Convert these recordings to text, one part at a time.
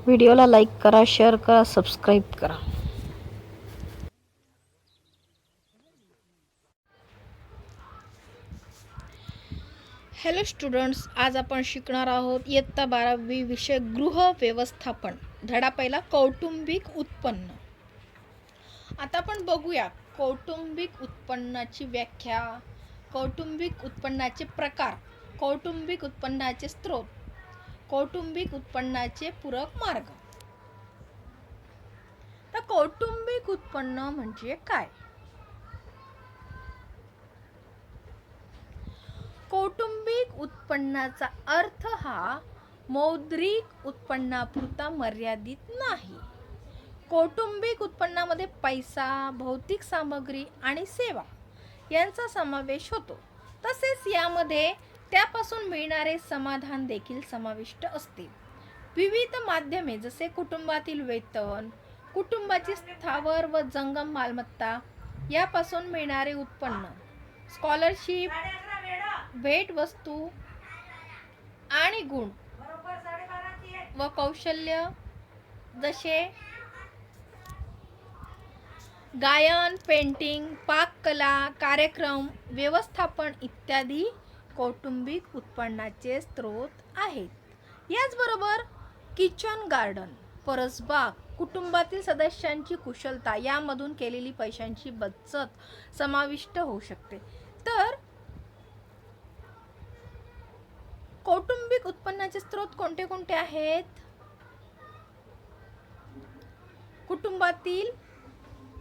व्हिडिओला लाईक करा, शेअर करा, सबस्क्राईब करा. हॅलो स्टुडंट्स, आज आपण शिकणार आहोत इयत्ता 12वी विषय गृह व्यवस्थापन, धडा पहिला कौटुंबिक उत्पन्न. आता आपण बघूया कौटुंबिक उत्पन्नाची व्याख्या, कौटुंबिक उत्पन्नाचे प्रकार, कौटुंबिक उत्पन्नाचे स्रोत, कौटुंबिक उत्पन्नाचे पूरक मार्ग. तर कौटुंबिक उत्पन्न म्हणजे काय? कौटुंबिक उत्पन्नाचा अर्थ हा मौद्रिक उत्पन्नापुरता मर्यादित नाही. कौटुंबिक उत्पन्नामध्ये पैसा, भौतिक सामग्री आणि सेवा यांचा समावेश होतो. तसेच यामध्ये त्यापासून मिळणारे समाधान देखील समाविष्ट असते. विविध माध्यमे जसे कुटुंबातील वेतन, कुटुंबाची स्थावर व जंगम मालमत्ता यापासून मिळणारे उत्पन्न, स्कॉलरशिप, भेटवस्तू आणि गुण व कौशल्य जसे गायन, पेंटिंग, पाककला, कार्यक्रम व्यवस्थापन इत्यादी कौटुंबिक उत्पन्नाचे स्रोत आहेत. याचबरोबर किचन गार्डन, परसबाग, कुटुंबातील सदस्यांची कुशलता यामधून केलेली पैशांची बचत समाविष्ट होऊ शकते. तर कौटुंबिक उत्पन्नाचे स्रोत कोणते कोणते आहेत? कुटुंबातील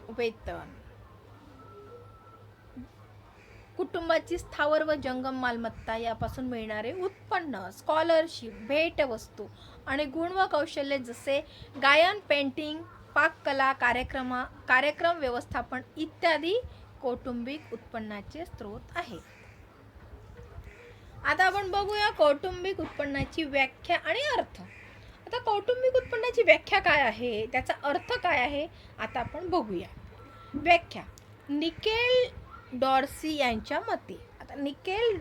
वेतन, कुटुंबाची स्थावर व जंगम मालमत्ता यापासून मिळणारे उत्पन्न, स्कॉलरशिप, भेटवस्तू आणि गुण व कौशल्य जसे गायन, पेंटिंग, पाककला, कार्यक्रम व्यवस्थापन इत्यादी कौटुंबिक उत्पन्नाचे स्रोत आहेत. आता आपण बघूया कौटुंबिक उत्पन्नाची व्याख्या आणि अर्थ. आता कौटुंबिक उत्पन्नाची व्याख्या काय आहे, त्याचा अर्थ काय आहे, आता आपण बघूया. व्याख्या निकेल डॉर्सी यांच्या मते. आता निकेल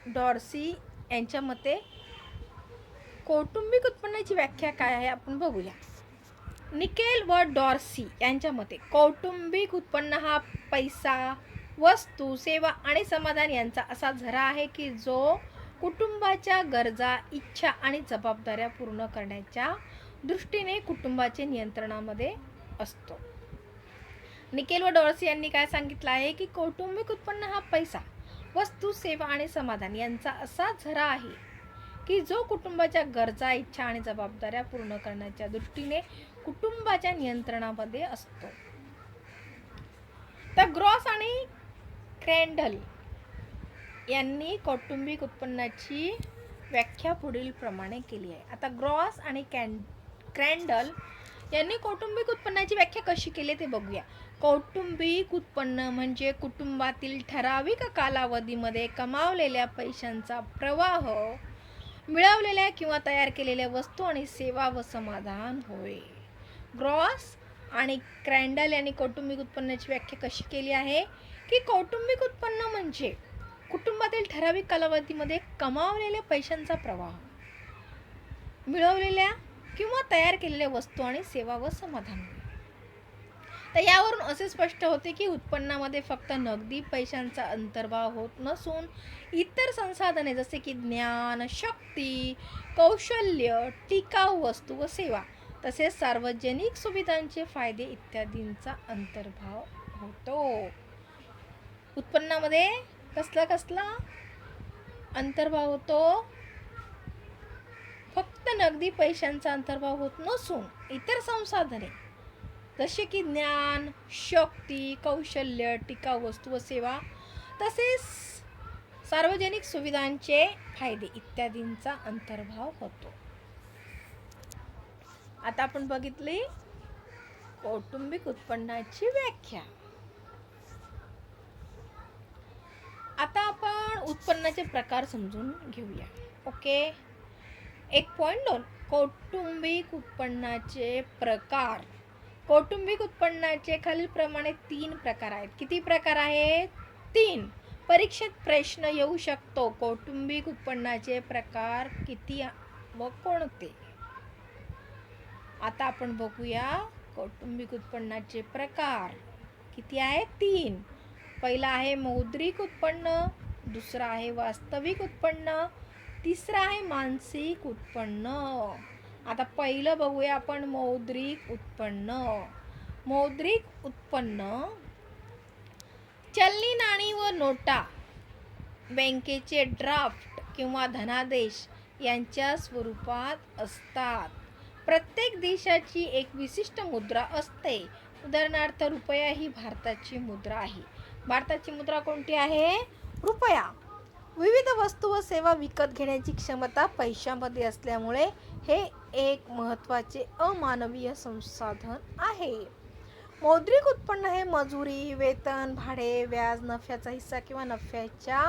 डॉर्सी यांच्या मते कौटुंबिक उत्पन्नाची व्याख्या काय आहे आपण बघूया. निकेल व डॉर्सी यांच्या मते कौटुंबिक उत्पन्न हा पैसा, वस्तू, सेवा आणि समाधान यांचा असा झरा आहे की जो कुटुंबाच्या गरजा, इच्छा आणि जबाबदाऱ्या पूर्ण करण्याच्या दृष्टीने कुटुंबाच्या नियंत्रणामध्ये असतो. निकेल व डॉर्सी यांनी काय सांगितलं आहे की कौटुंबिक उत्पन्न हा पैसा, वस्तू, सेवा आणि समाधान यांचा असा झरा आहे की जो कुटुंबाच्या गरजा, इच्छा आणि जबाबदाऱ्या पूर्ण करण्याच्या दृष्टीने कुटुंबाच्या नियंत्रणामध्ये असतो. तर ग्रॉस आणि क्रॅन्डल यांनी कौटुंबिक उत्पन्नाची व्याख्या पुढील प्रमाणे केली आहे. आता ग्रॉस आणि क्रॅन्डल यांनी कौटुंबिक उत्पन्नाची व्याख्या कशी केली ते बघूया. कौटुंबिक उत्पन्न म्हणजे कुटुंबातील ठराविक कालावधीमध्ये कमावलेल्या पैशांचा प्रवाह, मिळवलेल्या किंवा तयार केलेल्या वस्तू आणि सेवा व समाधान होय. ग्रॉस आणि क्रॅन्डल यांनी कौटुंबिक उत्पन्नाची व्याख्या कशी केली आहे की कौटुंबिक उत्पन्न म्हणजे कुटुंबातील ठराविक कालावधीमध्ये कमावलेल्या पैशांचा प्रवाह, मिळवलेल्या किंवा तयार केलेल्या वस्तू आणि सेवा व समाधान. तर यावरून असे स्पष्ट होते की उत्पन्नामध्ये फक्त नगदी पैशांचा अंतर्भाव होत नसून इतर संसाधने जसे की ज्ञान, शक्ती, कौशल्य, टिकाऊ वस्तू व सेवा तसेच सार्वजनिक सुविधांचे फायदे इत्यादींचा अंतर्भाव होतो. उत्पन्नामध्ये कसला अंतर्भाव होतो? फक्त नगदी पैशांचा अंतर्भाव होत नसून इतर संसाधने जसे की ज्ञान, शक्ती, कौशल्य, टिकाऊ वस्तू व सेवा तसेच सार्वजनिक सुविधांचे फायदे इत्यादींचा अंतर्भाव होतो. आता आपण बघितली कौटुंबिक उत्पन्नाची व्याख्या. आता आपण उत्पन्नाचे प्रकार समजून घेऊया. ओके. 1.2 कौटुंबिक उत्पन्नाचे प्रकार. कौटुंबिक उत्पन्नाचे खालीलप्रमाणे 3 प्रकार आहेत. किती प्रकार आहेत? 3. परीक्षेत प्रश्न येऊ शकतो. कौटुंबिक उत्पन्नाचे प्रकार किती व कोणते? आता आपण बघूया कौटुंबिक उत्पन्नाचे प्रकार किती आहेत? 3. पहिला आहे मौद्रिक उत्पन्न, दुसरा आहे वास्तविक उत्पन्न, तिसरा आहे मानसिक उत्पन्न. आता पहिलं बघूया आपण मौद्रिक उत्पन्न. मौद्रिक उत्पन्न चलनी नाणी व नोटा, बँकेचे ड्राफ्ट किंवा धनादेश यांच्या स्वरूपात असतात. प्रत्येक देशाची एक विशिष्ट मुद्रा असते. उदाहरणार्थ रुपया ही भारताची मुद्रा आहे. भारताची मुद्रा कोणती आहे? रुपया. विविध वस्तू व सेवा विकत घेण्याची क्षमता पैशामध्ये असल्यामुळे हे एक महत्त्वाचे अमानवीय संसाधन आहे. मौद्रिक उत्पन्न हे मजुरी, वेतन, भाडे, व्याज, नफ्याचा हिस्सा किंवा नफ्याच्या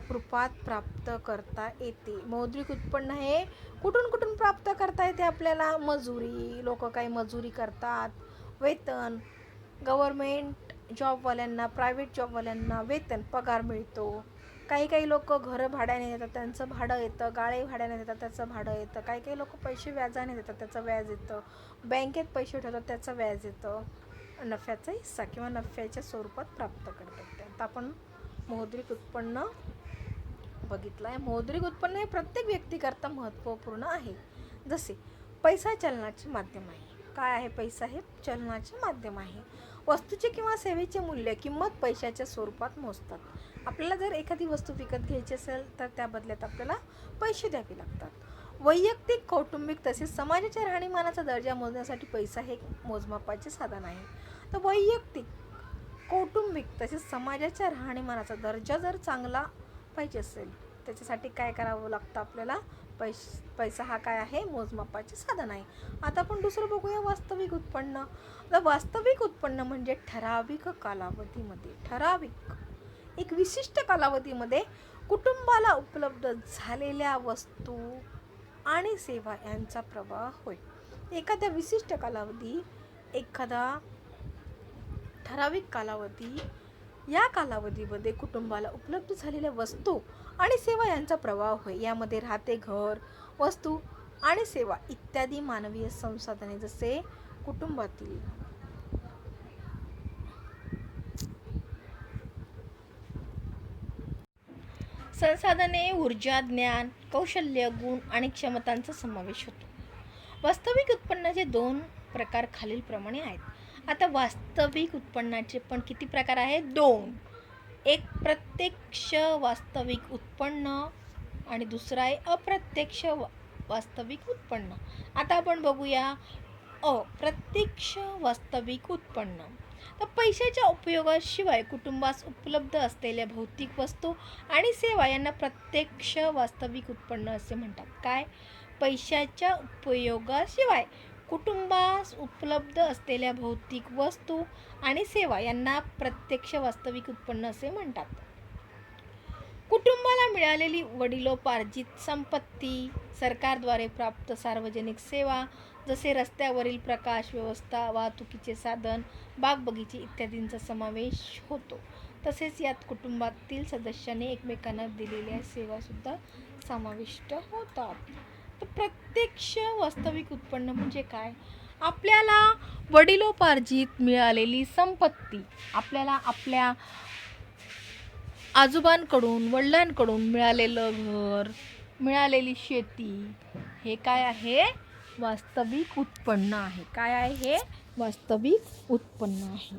रूपात प्राप्त करता येते. मौद्रिक उत्पन्न हे कुठून प्राप्त करता येते आपल्याला? मजुरी, लोक काही मजुरी करतात, वेतन, गव्हर्मेंट जॉबवाल्यांना, प्रायव्हेट जॉबवाल्यांना वेतन, पगार मिळतो. काही लोक घरं भाड्याने देतात, त्यांचं भाडं येतं. गाळे भाड्याने देतात, त्याचं भाडं येतं. काही लोक पैसे व्याजाने देतात, त्याचं व्याज येतं. बँकेत पैसे ठेवतात, त्याचं व्याज येतं. नफ्याचा हिस्सा किंवा नफ्याच्या स्वरूपात प्राप्त करतात. आता आपण मौद्रिक उत्पन्न बघितलं आहे. मौद्रिक उत्पन्न हे प्रत्येक व्यक्तीकरता महत्त्वपूर्ण आहे. जसे पैसा चलनाचे माध्यम आहे. काय आहे? पैसा हे चलनाचे माध्यम आहे. वस्तूचे किंवा सेवेचे मूल्य, किंमत पैशाच्या स्वरूपात मोजतात. आपल्याला जर एखादी वस्तू विकत घ्यायची असेल तर त्या बदल्यात आपल्याला पैसे द्यावे लागतात. वैयक्तिक, कौटुंबिक तसेच समाजाच्या राहणीमानाचा दर्जा मोजण्यासाठी पैसा हे मोजमापाचे साधन आहे. तर वैयक्तिक, कौटुंबिक तसेच समाजाच्या राहणीमानाचा दर्जा जर चांगला पाहिजे असेल त्याच्यासाठी काय करावं लागतं आपल्याला? पैसा हा काय आहे? मोजमापाचे साधन आहे. आता आपण दुसरं बघूया वास्तविक उत्पन्न. तर वास्तविक उत्पन्न म्हणजे ठराविक एक विशिष्ट कालावधीमध्ये कुटुंबाला उपलब्ध झालेल्या वस्तू आणि सेवा यांचा प्रवाह होय. एखाद्या विशिष्ट कालावधी, एखादा ठराविक कालावधी, या कालावधीमध्ये कुटुंबाला उपलब्ध झालेल्या वस्तू आणि सेवा यांचा प्रवाह होय. यामध्ये राहते, घर, वस्तू आणि सेवा इत्यादी मानवीय संसाधने जसे कुटुंबातील संसाधने, ऊर्जा, ज्ञान, कौशल्य, गुण आणि क्षमतांचा समावेश होतो. वास्तविक उत्पन्नाचे 2 प्रकार खालीलप्रमाणे आहेत. आता वास्तविक उत्पन्नाचे पण किती प्रकार आहेत? 2. एक प्रत्यक्ष वास्तविक उत्पन्न आणि दुसरा आहे अप्रत्यक्ष वास्तविक उत्पन्न. आता आपण बघूया अप्रत्यक्ष वास्तविक उत्पन्न. तर पैशाच्या उपयोगाशिवाय कुटुंबास उपलब्ध असलेल्या भौतिक वस्तू आणि सेवा यांना प्रत्यक्ष वास्तविक उत्पन्न असे म्हणतात. काय? पैशाच्या उपयोगाशिवाय कुटुंबास उपलब्ध असलेल्या भौतिक वस्तू आणि सेवा यांना प्रत्यक्ष वास्तविक उत्पन्न असे म्हणतात. कुटुंबाला मिळालेली वडिलोपार्जित संपत्ती, सरकारद्वारे प्राप्त सार्वजनिक सेवा जसे रस्त्यावरील प्रकाश व्यवस्था, वाहतुकीचे साधन, बागबगीचे इत्यादींचा समावेश होतो. तसेच यात कुटुंबातील सदस्यांनी एकमेकांना दिलेल्या सेवासुद्धा समाविष्ट होतात. तर प्रत्यक्ष वास्तविक उत्पन्न म्हणजे काय? आपल्याला वडिलोपार्जित मिळालेली संपत्ती, आपल्याला आपल्या आजोबांकडून, वडिलांकडून मिळालेलं घर, मिळालेली शेती, हे काय आहे? वास्तविक उत्पन्न आहे. काय आहे हे? वास्तविक उत्पन्न आहे.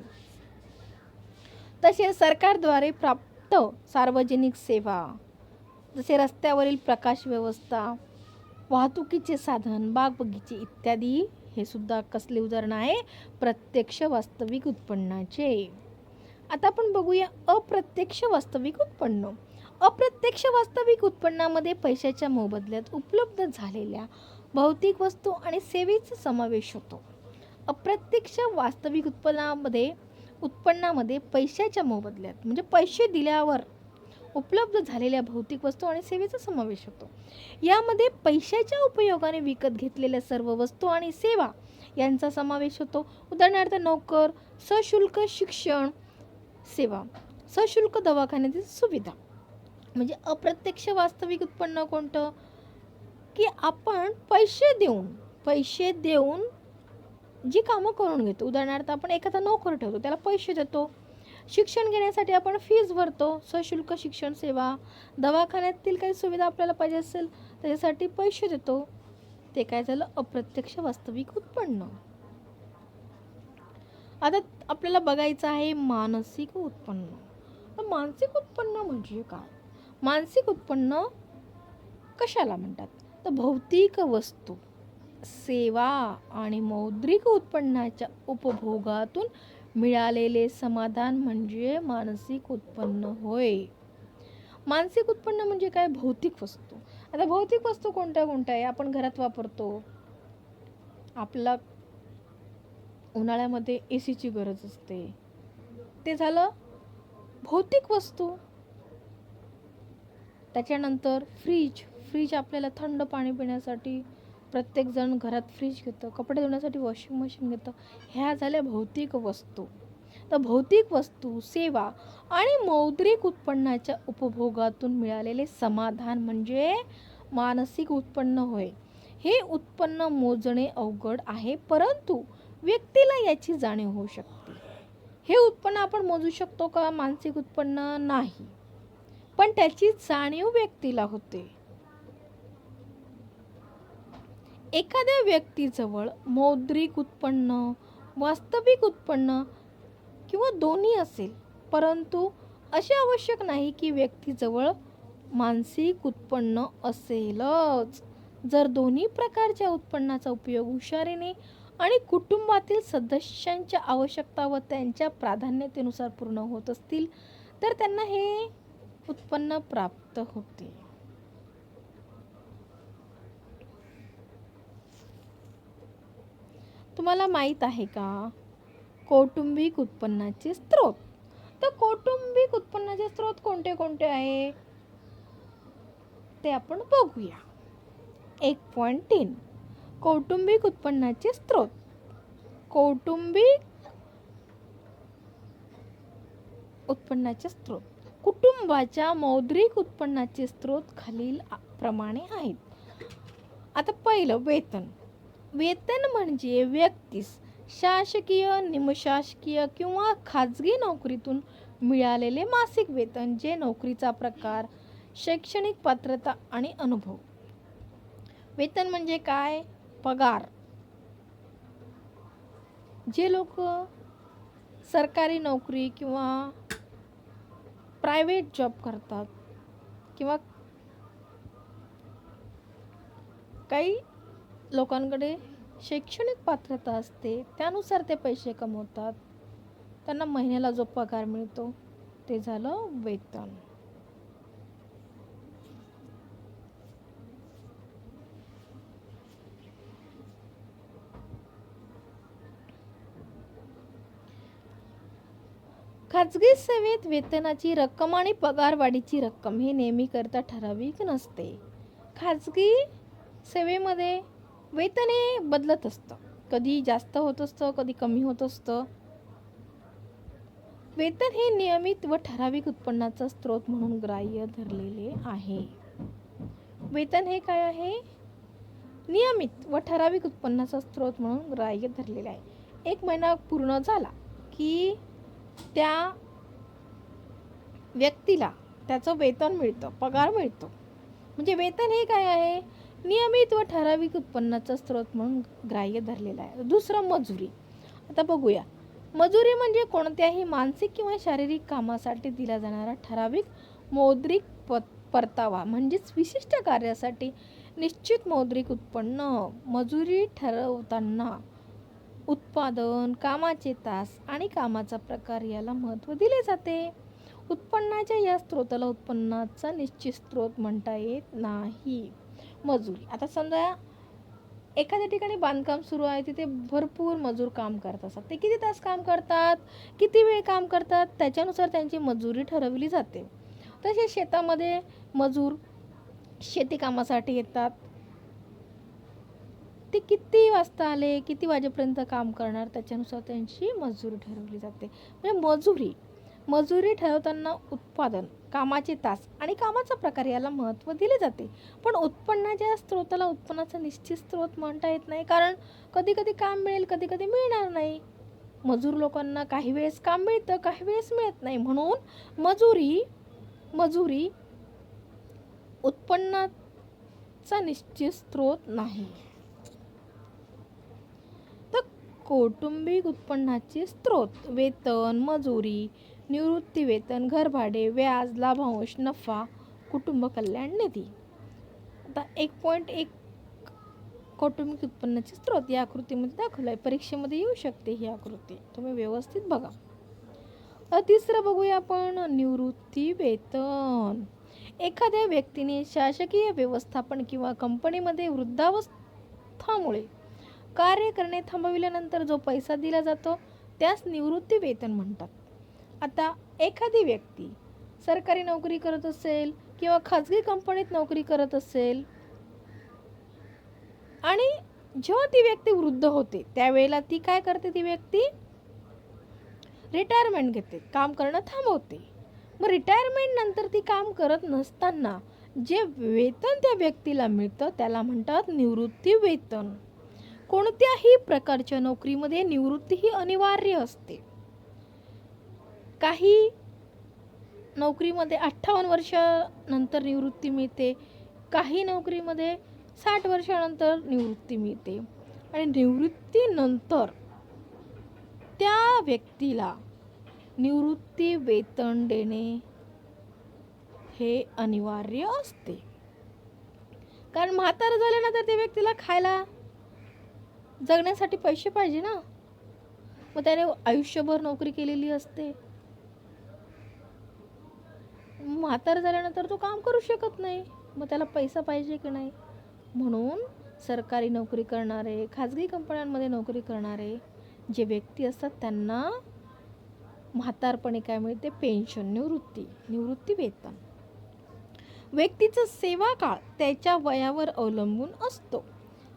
तसेच सरकारद्वारे प्राप्त सार्वजनिक सेवा जसे रस्त्यावरील प्रकाश व्यवस्था, वाहतुकीचे साधन, बागबगीचे इत्यादी हे सुद्धा कसले उदाहरण आहे? प्रत्यक्ष वास्तविक उत्पन्नाचे. आता आपण बघूया अप्रत्यक्ष वास्तविक उत्पन्न. अप्रत्यक्ष वास्तविक उत्पन्नामध्ये पैशाच्या मोबदल्यात उपलब्ध झालेल्या भौतिक वस्तू आणि सेवेचा समावेश होतो. अप्रत्यक्ष वास्तविक उत्पन्नामध्ये पैशाच्या मोबदल्यात म्हणजे पैसे दिल्यावर उपलब्ध झालेल्या भौतिक वस्तू आणि सेवेचा समावेश होतो. यामध्ये पैशाच्या उपयोगाने विकत घेतलेल्या सर्व वस्तू आणि सेवा यांचा समावेश होतो. उदाहरणार्थ नोकर, सशुल्क शिक्षण सेवा, सशुल्क दवाखान्याची सुविधा. म्हणजे अप्रत्यक्ष वास्तविक उत्पन्न कोणतं? की आपण पैसे देऊन जी कामं करून घेतो. उदाहरणार्थ आपण एखादा नोकर ठेवतो, त्याला पैसे देतो. शिक्षण घेण्यासाठी आपण फीज भरतो, सशुल्क शिक्षण सेवा, दवाखान्यातील काही सुविधा आपल्याला पाहिजे असेल त्याच्यासाठी पैसे देतो. ते काय झालं? अप्रत्यक्ष वास्तविक उत्पन्न. आता आपल्याला बघायचं आहे मानसिक उत्पन्न. तर मानसिक उत्पन्न म्हणजे काय? मानसिक उत्पन्न कशाला म्हणतात? तर भौतिक वस्तू, सेवा आणि मौद्रिक उत्पन्नाच्या उपभोगातून मिळालेले समाधान म्हणजे मानसिक उत्पन्न होय. मानसिक उत्पन्न म्हणजे काय? भौतिक वस्तू. आता भौतिक वस्तू कोणत्या कोणत्या आहे? आपण घरात वापरतो. आपला उन्हाळ्यामध्ये एसीची गरज असते, ते झालं भौतिक वस्तू. त्याच्यानंतर फ्रीज आपल्याला थंड पाणी पिण्यासाठी प्रत्येकजण घरात फ्रीज घेतं, कपडे धुण्यासाठी वॉशिंग मशीन घेतं. ह्या झाल्या भौतिक वस्तू. तर भौतिक वस्तू, सेवा आणि मौद्रिक उत्पन्नाच्या उपभोगातून मिळालेले समाधान म्हणजे मानसिक उत्पन्न होय. हे उत्पन्न मोजणे अवघड आहे, परंतु व्यक्तीला याची जाणीव होऊ शकते. हे उत्पन्न आपण मोजू शकतो का? मानसिक उत्पन्न नाही, पण त्याची जाणीव व्यक्तीला होते. एखाद्या व्यक्तीजवळ मौद्रिक उत्पन्न, वास्तविक उत्पन्न किंवा दोन्ही असेल, परंतु असे आवश्यक नाही की व्यक्तीजवळ मानसिक उत्पन्न असेलच. जर दोन्ही प्रकारच्या उत्पन्नाचा उपयोग हुशारीने आणि कुटुंबातील सदस्यांच्या आवश्यकता व त्यांच्या प्राधान्यतेनुसार पूर्ण होत असतील तर त्यांना हे उत्पन्न प्राप्त होते. तुम्हाला माहीत आहे का कौटुंबिक उत्पन्नाचे स्रोत? तर कौटुंबिक उत्पन्नाचे स्रोत कोणते कोणते आहे ते आपण बघूया. 1.3 कौटुंबिक उत्पन्नाचे स्रोत. कौटुंबिक उत्पन्नाचे स्रोत. कुटुंबाच्या मौद्रिक उत्पन्नाचे स्रोत खालील प्रमाणे आहेत. आता पहिलं वेतन. वेतन म्हणजे व्यक्तीस शासकीय, निमशासकीय किंवा खाजगी नोकरीतून मिळालेले मासिक वेतन, जे नोकरीचा प्रकार, शैक्षणिक पात्रता आणि अनुभव. वेतन म्हणजे काय? पगार. जे लोक सरकारी नोकरी किंवा प्रायव्हेट जॉब करतात किंवा काही लोकांकडे शैक्षणिक पात्रता असते, त्यानुसार ते पैसे कमवतात, त्यांना महिन्याला जो पगार मिळतो ते झालं वेतन. खाजगी सेवेत वेतनाची रक्कम आणि पगारवाढीची रक्कम हे नेहमी करता ठराविक नसते. खाजगी सेवेमध्ये वेतन हे बदलत असतं, कधी जास्त होत असतं, कधी कमी होत असतं. वेतन हे नियमित व ठराविक उत्पन्नाचा स्रोत म्हणून ग्राह्य धरलेले आहे. वेतन हे काय आहे? नियमित व ठराविक उत्पन्नाचा स्रोत म्हणून ग्राह्य धरलेले आहे. 1 महिना पूर्ण झाला की त्या व्यक्तीला त्याचं वेतन मिळतं, पगार मिळतो. म्हणजे वेतन हे काय आहे? नियमित व ठराविक उत्पन्नाचा स्रोत म्हणून ग्राह्य धरलेला आहे. दुसरं मजुरी. आता बघूया. मजुरी म्हणजे कोणत्याही मानसिक किंवा शारीरिक कामासाठी दिला जाणारा ठराविक मौद्रिक परतावा, म्हणजेच विशिष्ट कार्यासाठी निश्चित मौद्रिक उत्पन्न. मजुरी ठरवताना उत्पादन, कामाचे तास आणि कामाचा प्रकार याला महत्त्व दिले जाते. उत्पन्नाच्या या स्रोताला उत्पन्नाचा निश्चित स्रोत म्हणता येत नाही. मजुरी. आता समजा एखाद्या ठिकाणी बांधकाम सुरू आहे, तिथे भरपूर मजूर काम करत असतात. ते किती तास काम करतात, किती वेळ काम करतात, त्याच्यानुसार त्यांची मजुरी ठरवली जाते. तसे शेतामध्ये मजूर शेती कामासाठी येतात. ते किती वाजता आले, किती वाजेपर्यंत काम करणार, त्याच्यानुसार त्यांची मजुरी ठरवली जाते. म्हणजे मजुरी ठरवताना उत्पादन कामाचे तास आणि कामाचा प्रकार याला महत्त्व दिले जाते. पण उत्पन्नाच्या स्रोताला उत्पन्नाचा निश्चित स्रोत म्हणता येत नाही, कारण कधी कधी काम मिळेल, कधी कधी मिळणार नाही. मजूर लोकांना काही वेळेस काम मिळतं, काही वेळेस मिळत नाही. म्हणून मजुरी उत्पन्नाचा निश्चित स्रोत नाही. तर कौटुंबिक उत्पन्नाचे स्रोत वेतन, मजुरी, निवृत्ती वेतन, घरभाडे, व्याज, लाभांश, नफा, कुटुंब कल्याण निधी. आता 1.1 कौटुंबिक उत्पन्नाचे स्रोत या आकृतीमध्ये दाखवलं आहे. परीक्षेमध्ये येऊ शकते ही आकृती, तुम्ही व्यवस्थित बघा. तिसरं बघूया आपण, निवृत्ती वेतन. एखाद्या व्यक्तीने शासकीय व्यवस्थापन किंवा कंपनीमध्ये वृद्धावस्थामुळे कार्य करणे थांबविल्यानंतर जो पैसा दिला जातो त्यास निवृत्ती वेतन म्हणतात. आता एखादी व्यक्ती सरकारी नोकरी करत असेल किंवा खाजगी कंपनीत नोकरी करत असेल आणि जेव्हा ती व्यक्ती वृद्ध होते त्यावेळेला ती काय करते, ती व्यक्ती रिटायरमेंट घेते, काम करणं थांबवते. मग रिटायरमेंट नंतर ती काम करत नसताना जे वेतन त्या व्यक्तीला मिळतं त्याला म्हणतात निवृत्ती वेतन. कोणत्याही प्रकारच्या नोकरीमध्ये निवृत्ती ही अनिवार्य असते. काही नोकरीमध्ये 58 वर्षानंतर निवृत्ती मिळते, काही नोकरीमध्ये 60 वर्षानंतर निवृत्ती मिळते. आणि निवृत्तीनंतर त्या व्यक्तीला निवृत्ती वेतन देणे हे अनिवार्य असते. कारण म्हातारं झाल्यानंतर त्या व्यक्तीला खायला जगण्यासाठी पैसे पाहिजे ना. मग त्याने आयुष्यभर नोकरी केलेली असते, म्हातारं झाल्यानंतर तो काम करू शकत नाही, मग त्याला पैसा पाहिजे की नाही. म्हणून सरकारी नोकरी करणारे, खाजगी कंपन्यांमध्ये नोकरी करणारे जे व्यक्ती असतात त्यांना म्हातारपणी काय मिळते, पेन्शन, निवृत्ती वेतन. व्यक्तीचा सेवा काळ त्याच्या वयावर अवलंबून असतो.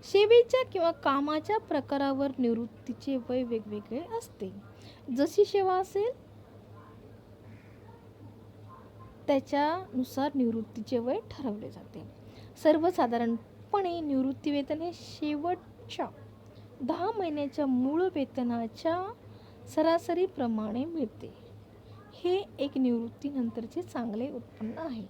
सेवेच्या किंवा कामाच्या प्रकारावर निवृत्तीचे वय वेगवेगळे असते. जशी सेवा असेल त्याच्यानुसार निवृत्तीचे वय ठरवले जाते. सर्वसाधारणपणे निवृत्ती वेतन हे शेवटच्या 10 महिन्याच्या मूळ वेतनाच्या सरासरीप्रमाणे मिळते. हे एक निवृत्तीनंतरचे चांगले उत्पन्न आहे.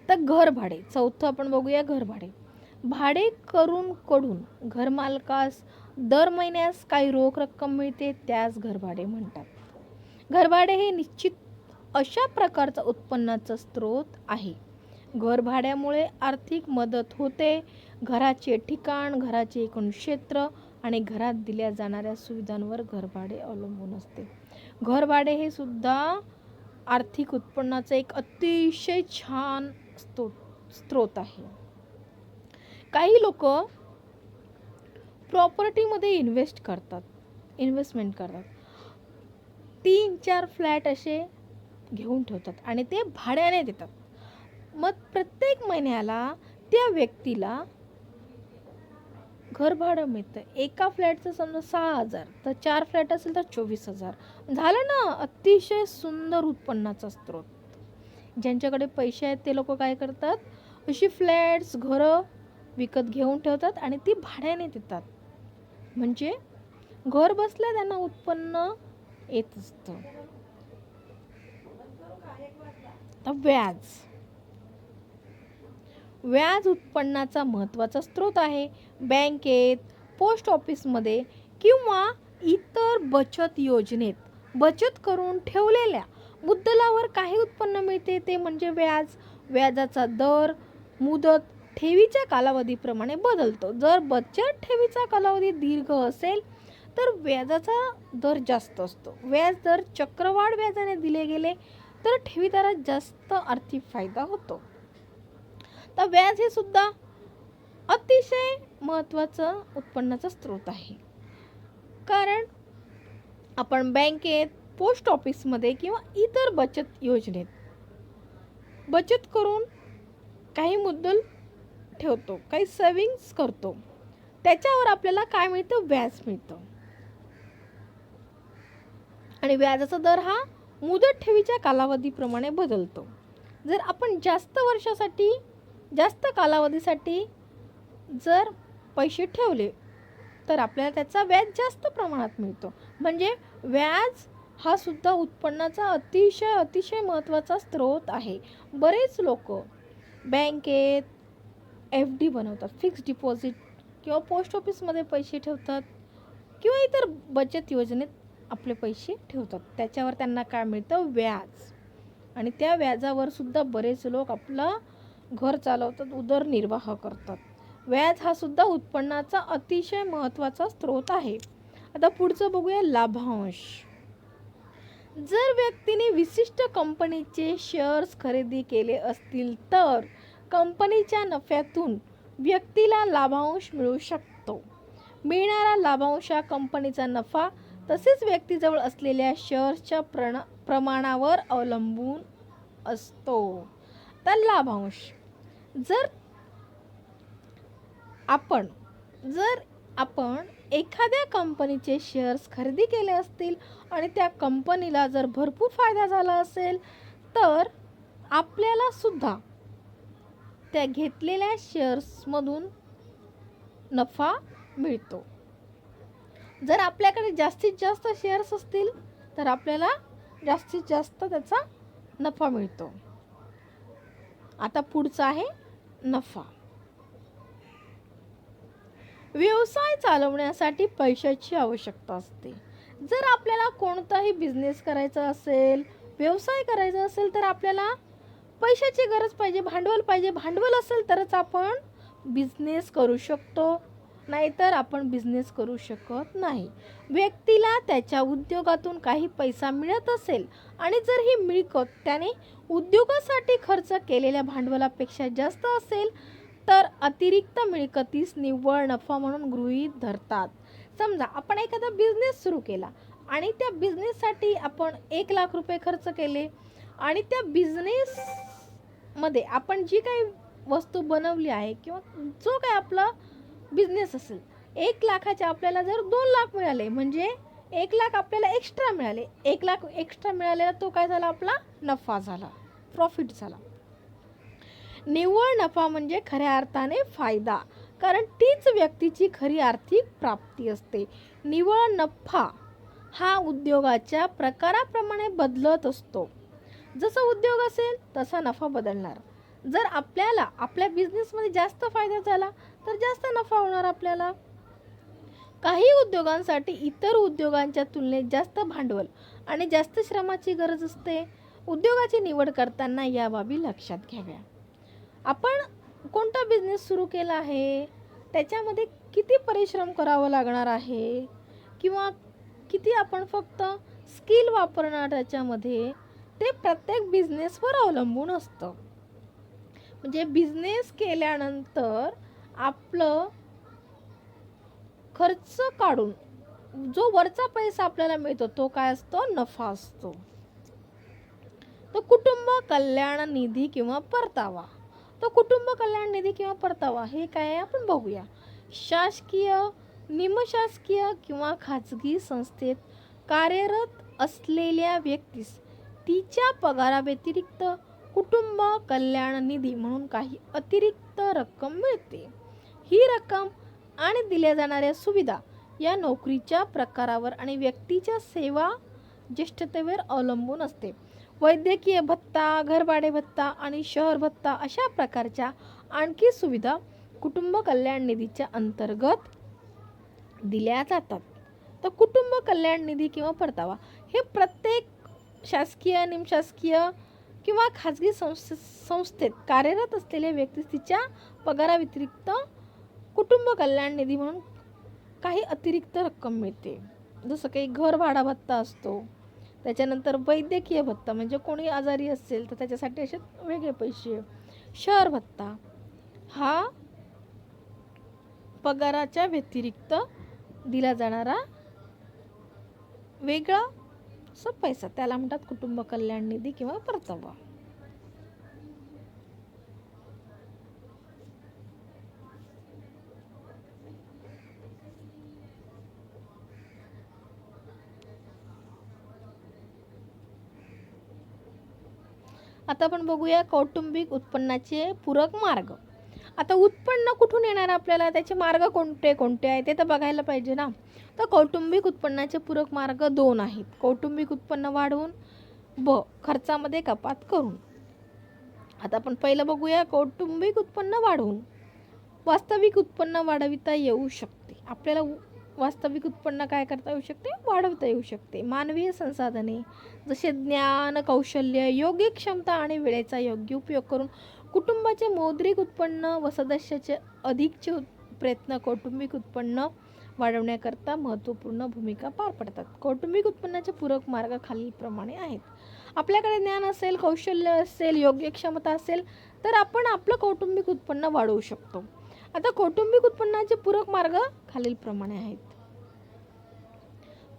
तर घर भाडे, चौथं आपण बघूया घर भाडे. भाडे कडून घरमालकास दर महिन्यास काही रोख रक्कम मिळते त्यास घरभाडे म्हणतात. घरभाडे हे निश्चित अशा प्रकारचा उत्पन्नाचा स्रोत आहे. घर भाड्यामुळे आर्थिक मदत होते. घराचे ठिकाण, घराचे एकूण क्षेत्र आणि घरात दिल्या जाणाऱ्या सुविधांवर घरभाडे अवलंबून असते. घरभाडे हे सुद्धा आर्थिक उत्पन्नाचा एक अतिशय छान स्रोत आहे. काही लोक प्रॉपर्टीमध्ये इन्व्हेस्टमेंट करतात. 3-4 फ्लॅट असे घेऊन ठेवतात आणि ते भाड्याने देतात. मग प्रत्येक महिन्याला त्या व्यक्तीला घर भाडं मिळतं. एका फ्लॅटचं समजा 6,000, तर 4 फ्लॅट असेल तर 24,000 झालं ना. अतिशय सुंदर उत्पन्नाचा स्रोत. ज्यांच्याकडे पैसे आहेत ते लोक काय करतात, अशी फ्लॅट्स, घरं विकत घेऊन ठेवतात आणि ती भाड्याने देतात. म्हणजे घर बसल्या त्यांना उत्पन्न येत असतं. व्याज उत्पन्नाचा महत्त्वाचा स्रोत आहे. बँकेत, पोस्ट ऑफिसमध्ये किंवा इतर बचत योजनेत बचत करून ठेवलेल्या मुद्दलावर काही उत्पन्न मिळते, ते म्हणजे व्याज. व्याजाचा दर मुदत ठेवीच्या कालावधीप्रमाणे बदलतो. जर बचत ठेवीचा कालावधी दीर्घ असेल तर व्याजाचा दर जास्त असतो. व्याज दर चक्रवाढ व्याजाने दिले गेले तर ठेवीदारास जास्त आर्थिक फायदा होतो. तर व्याज हे सुद्धा अतिशय महत्त्वाचं उत्पन्नाचा स्रोत आहे. कारण आपण बँकेत पोस्ट ऑफिसमध्ये किंवा इतर बचत योजनेत बचत करून काही मुद्दल ठेवतो, काही सेविंग्स करतो, त्याच्यावर आपल्याला काय मिळतं? व्याज मिळतं. आणि व्याजाचा दर हा मुदत ठेवीच्या कालावधीप्रमाणे बदलतो. जर आपण जास्त वर्षासाठी, जास्त कालावधीसाठी जर पैसे ठेवले तर आपल्याला त्याचा व्याज जास्त प्रमाणात मिळतो. म्हणजे व्याज हा सुद्धा उत्पन्नाचा अतिशय महत्त्वाचा स्रोत आहे. बरेच लोक बँकेत FD बनवतात, फिक्स डिपॉझिट, किंवा पोस्ट ऑफिसमध्ये पैसे ठेवतात, किंवा इतर बचत योजनेत आपले पैसे ठेवतात. त्याच्यावर त्यांना काय मिळतं? व्याज. आणि त्या व्याजावर सुद्धा बरेच लोक आपलं घर चालवतात, उदरनिर्वाह करतात. व्याज हा सुद्धा उत्पन्नाचा अतिशय महत्त्वाचा स्रोत आहे. आता पुढचं बघूया, लाभांश. जर व्यक्तीने विशिष्ट कंपनीचे शेअर्स खरेदी केले असतील तर कंपनीच्या नफ्यातून व्यक्तीला लाभांश मिळू शकतो. मिळणारा लाभांश हा कंपनीचा नफा तसेच व्यक्तीजवळ असलेल्या शेअर्सच्या प्रमाणावर अवलंबून असतो. तर लाभांश, जर आपण एखाद्या कंपनीचे शेअर्स खरेदी केले असतील आणि त्या कंपनीला जर भरपूर फायदा झाला असेल तर आपल्याला सुद्धा त्या घेतलेल्या शेअर्समधून नफा मिळतो. जर आपल्याकडे जास्तीत जास्त शेअर्स असतील तर आपल्याला जास्तीत जास्त त्याचा नफा मिळतो. आता पुढचा आहे नफा. व्यवसाय चालवण्यासाठी पैशाची आवश्यकता असते. जर आपल्याला कोणताही बिझनेस करायचा असेल, व्यवसाय करायचा असेल तर आपल्याला पैशाची गरज पाहिजे, भांडवल पाहिजे. भांडवल असेल तरच आपण बिझनेस करू शकतो, नाहीतर आपण बिझनेस करू शकत नाही. व्यक्तीला त्याच्या उद्योगातून काही पैसा मिळत असेल आणि जर ही मिळकत त्याने उद्योगासाठी खर्च केलेल्या भांडवलापेक्षा जास्त असेल तर अतिरिक्त मिळकतीस निव्वळ नफा म्हणून गृहीत धरतात. समजा आपण एखादा बिझनेस सुरू केला आणि त्या बिझनेससाठी आपण 1,00,000 रुपये खर्च केले आणि त्या बिझनेसमध्ये आपण जी काही वस्तू बनवली आहे किंवा जो काही आपला बिझनेस असेल, 1,00,000चे आपल्याला जर 2,00,000 मिळाले म्हणजे 1,00,000 आपल्याला एक्स्ट्रा मिळाले. 1,00,000 एक्स्ट्रा मिळालेला तो काय झाला? आपला नफा झाला, प्रॉफिट झाला. निव्वळ नफा म्हणजे खऱ्या अर्थाने फायदा, कारण तीच व्यक्तीची खरी आर्थिक प्राप्ती असते. निव्वळ नफा हा उद्योगाच्या प्रकाराप्रमाणे बदलत असतो. जसा उद्योग असेल तसा नफा बदलणार. जर आपल्याला आपल्या बिझनेसमध्ये जास्त फायदा झाला तर जास्त नफा होणार आपल्याला. काही उद्योगांसाठी इतर उद्योगांच्या तुलनेत जास्त भांडवल आणि जास्त श्रमाची गरज असते. उद्योगाची निवड करताना या बाबी लक्षात घ्याव्या. आपण कोणता बिझनेस सुरू केला आहे, त्याच्यामध्ये किती परिश्रम करावं लागणार आहे, किंवा किती आपण फक्त स्किल वापरणार त्याच्यामध्ये, ते प्रत्येक बिझनेसवर अवलंबून असतं. म्हणजे बिझनेस केल्यानंतर आपलं खर्च काढून जो वरचा पैसा आपल्याला मिळतो तो काय असतो? नफा असतो. तो कुटुंब कल्याण निधी किंवा परतावा. तो कुटुंब कल्याण निधी किंवा परतावा हे काय आहे आपण बघूया. शासकीय, निमशासकीय किंवा खाजगी संस्थेत कार्यरत असलेल्या व्यक्तीस तिच्या पगाराव्यतिरिक्त कुटुंब कल्याण निधी म्हणून काही अतिरिक्त रक्कम मिळते. ही रक्कम आणि दिल्या जाणाऱ्या सुविधा या नोकरीच्या प्रकारावर आणि व्यक्तीच्या सेवा ज्येष्ठतेवर अवलंबून असते. वैद्यकीय भत्ता, घरभाडे भत्ता आणि शहर भत्ता अशा प्रकारच्या आणखी सुविधा कुटुंब कल्याण निधीच्या अंतर्गत दिल्या जातात. तर कुटुंब कल्याण निधी किंवा परतावा हे प्रत्येक शासकीय, निमशासकीय किंवा खाजगी संस्थेत कार्यरत असलेल्या व्यक्तीस तिच्या पगाराव्यतिरिक्त कुटुंब कल्याण निधी म्हणून काही अतिरिक्त रक्कम मिळते. जसं काही घर भाडा भत्ता असतो, त्याच्यानंतर वैद्यकीय भत्ता म्हणजे कोणी आजारी असेल तर त्याच्यासाठी असे वेगळे पैसे. शहर भत्ता हा पगाराच्या व्यतिरिक्त दिला जाणारा वेगळा पैसा, त्याला म्हणतात कुटुंब कल्याण निधी किंवा परतावा. आता आपण बघूया कौटुंबिक उत्पन्नाचे पूरक मार्ग. आता उत्पन्न कुठून येणार आपल्याला, त्याचे मार्ग कोणते कोणते आहे ते तर बघायला पाहिजे ना. तर कौटुंबिक उत्पन्नाचे पूरक मार्ग 2 आहेत. कौटुंबिक उत्पन्न वाढवून, खर्चामध्ये कपात करून. आता आपण पहिलं बघूया कौटुंबिक उत्पन्न वाढवून. वास्तविक उत्पन्न वाढविता येऊ शकते. आपल्याला वास्तविक उत्पन्न काय करता येऊ शकते, वाढवता येऊ शकते. मानवीय संसाधने जसे ज्ञान, कौशल्य, योग्य क्षमता आणि वेळेचा योग्य उपयोग करून कुटुंबाचे मौद्रिक उत्पन्न व सदस्याचे अधिकचे प्रयत्न कौटुंबिक उत्पन्न वाढवण्याकरता महत्त्वपूर्ण भूमिका पार पडतात. कौटुंबिक उत्पन्नाचे पूरक मार्ग खालीलप्रमाणे आहेत. आपल्याकडे ज्ञान असेल, कौशल्य असेल, योग्य क्षमता असेल तर आपण आपलं कौटुंबिक उत्पन्न वाढवू शकतो. आता कौटुंबिक उत्पन्नाचे पूरक मार्ग खालीलप्रमाणे आहेत.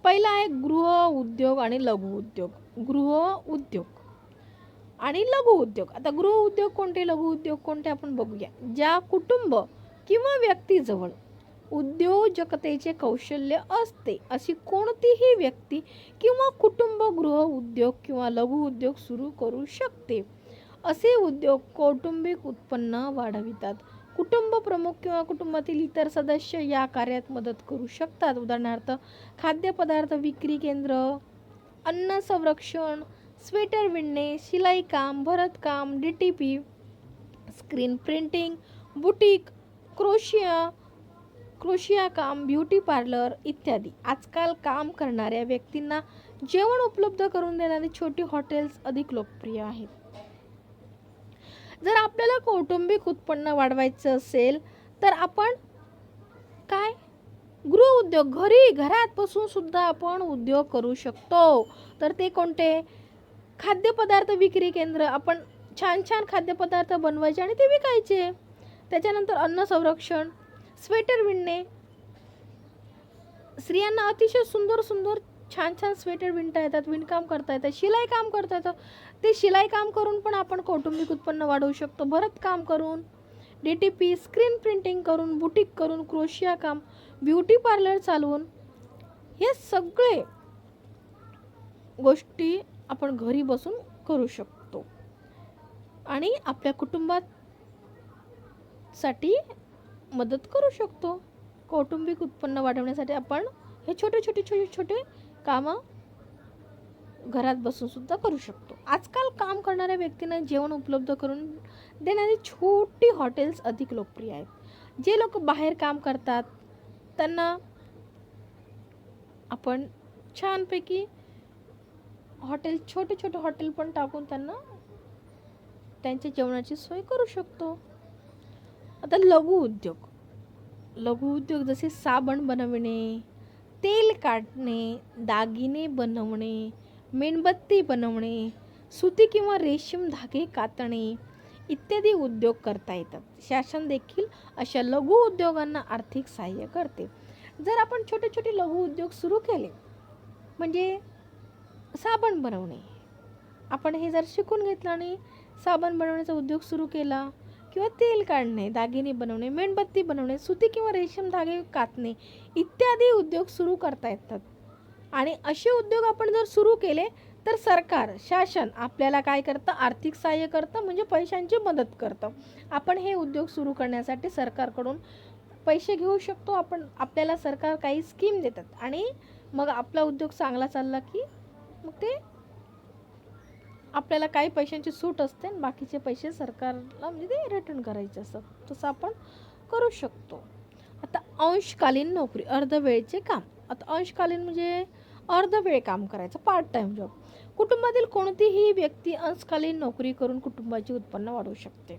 पहिला आहे गृह उद्योग आणि लघु उद्योग. गृह उद्योग आणि लघु उद्योग. आता गृह उद्योग कोणते, लघु उद्योग कोणते आपण बघूया. ज्या कुटुंब किंवा व्यक्तीजवळ उद्योजकतेचे कौशल्य असते अशी कोणतीही व्यक्ती किंवा कुटुंब गृह उद्योग किंवा लघु उद्योग सुरू करू शकते. असे उद्योग कौटुंबिक उत्पन्न वाढवितात. कुटुंब प्रमुख किंवा कुटुंबातील इतर सदस्य या कार्यात मदत करू शकतात. उदाहरणार्थ खाद्यपदार्थ विक्री केंद्र, अन्न संरक्षण, स्वेटर विणणे, शिलाई काम, भरतकाम, DTP, स्क्रीन प्रिंटिंग, बुटीक, क्रोशिया काम, ब्युटी पार्लर इत्यादी. आजकाल काम करणाऱ्या व्यक्तींना जेवण उपलब्ध करून देणारी छोटी हॉटेल्स अधिक लोकप्रिय आहेत. जर आपल्याला कौटुंबिक उत्पन्न वाढवायचं असेल तर आपण काय, गृह उद्योग, घरात बसून सुद्धा आपण उद्योग करू शकतो. तर ते कोणते, खाद्यपदार्थ विक्री केंद्र. आपण छान छान खाद्यपदार्थ बनवायचे आणि ते विकायचे. त्याच्यानंतर अन्न संरक्षण, स्वेटर विणणे. स्त्रियांना अतिशय सुंदर सुंदर छान छान स्वेटर विणता येतात, विणकाम करता येतं, शिलाई काम करता येतं. ते शिलाई काम करून पण आपण कौटुंबिक उत्पन्न वाढवू शकतो. भरतकाम करून, DTP, स्क्रीन प्रिंटिंग करून, बुटीक करून, क्रोशिया काम, ब्युटी पार्लर चालवून, हे सगळे गोष्टी आपण घरी बसून करू शकतो आणि आपल्या कुटुंबासाठी मदत करू शकतो. कौटुंबिक उत्पन्न वाढवण्यासाठी आपण हे छोटे कामं घरात बसून सुद्धा करू शकतो. आजकाल काम करणाऱ्या व्यक्तींना जेवण उपलब्ध करून देणारी छोटी हॉटेल्स अधिक लोकप्रिय आहेत. जे लोक बाहेर काम करतात त्यांना आपण छानपैकी छोटे हॉटेल पण टाकून त्यांना त्यांच्या जेवणाची सोय करू शकतो. आता लघु उद्योग जसे साबण बनवणे, तेल काढणे, दागिने बनवणे, मेणबत्ती बनवणे, सुती किंवा रेशीम धागे कातणे इत्यादी उद्योग करता येतात. शासन देखील अशा लघु उद्योगांना आर्थिक सहाय्य करते. जर आपण छोटे लघु उद्योग सुरू केले, म्हणजे साबण बनवणे, आपण हे जर शिकून घेतलं आणि साबण बनवण्याचा उद्योग सुरू केला, किंवा तेल काढणे, दागिने बनवणे, मेणबत्ती बनवणे, सुती किंवा रेशीम धागे कातणे इत्यादी उद्योग सुरू करता येतात. आणि असे उद्योग आपण जर सुरू केले तर शासन आपल्याला काय करतं, आर्थिक सहाय्य करतं, म्हणजे पैशांची मदत करतं. आपण हे उद्योग सुरू करण्यासाठी सरकारकडून पैसे घेऊ शकतो. आपल्याला सरकार काही स्कीम देतात आणि मग आपला उद्योग चांगला चालला की मग ते आपल्याला काही पैशांची सूट असते आणि बाकीचे पैसे सरकारला म्हणजे ते रिटर्न करायचे असतात. तसं आपण करू शकतो. आता अंशकालीन नोकरी, अर्धवेळचे काम. आता अंशकालीन म्हणजे अर्धवेळ काम करायचं, पार्ट टाइम जॉब. कुटुंबातील कोणतीही व्यक्ती अंशकालीन नोकरी करून कुटुंबाचे उत्पन्न वाढवू शकते.